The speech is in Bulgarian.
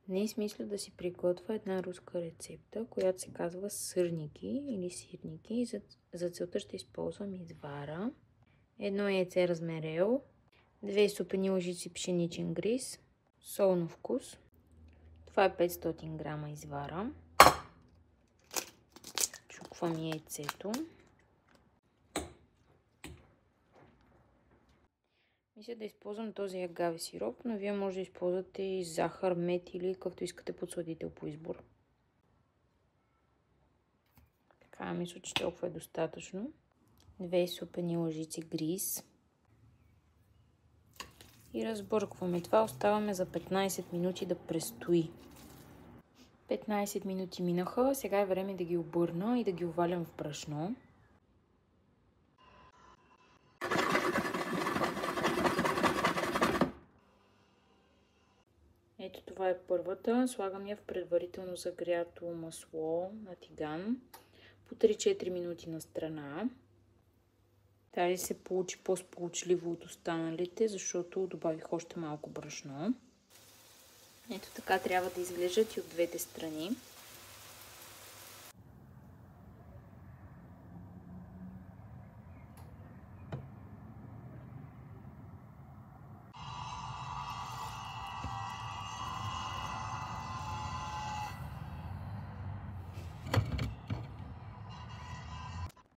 Днес мисля да си приготвя една руска рецепта, която се казва сърники или сирники. За целта ще използвам извара, едно яйце размерел, 2 супени лъжици пшеничен гриз, сол на вкус. Това е 500 грама извара. Чуквам яйцето. Мисля да използвам този агави сироп, но вие може да използвате и захар, мед или какъвто искате подсладител по избор. Така, мисля, че толкова е достатъчно. 2 супени лъжици гриз. И разбъркваме. Това оставаме за 15 минути да престои. 15 минути минаха, сега е време да ги обърна и да ги овалям в брашно. Ето това е първата. Слагам я в предварително загрято масло на тиган по 3-4 минути на страна. Тази се получи по-сполучливо от останалите, защото добавих още малко брашно. Ето така трябва да изглеждат и от двете страни.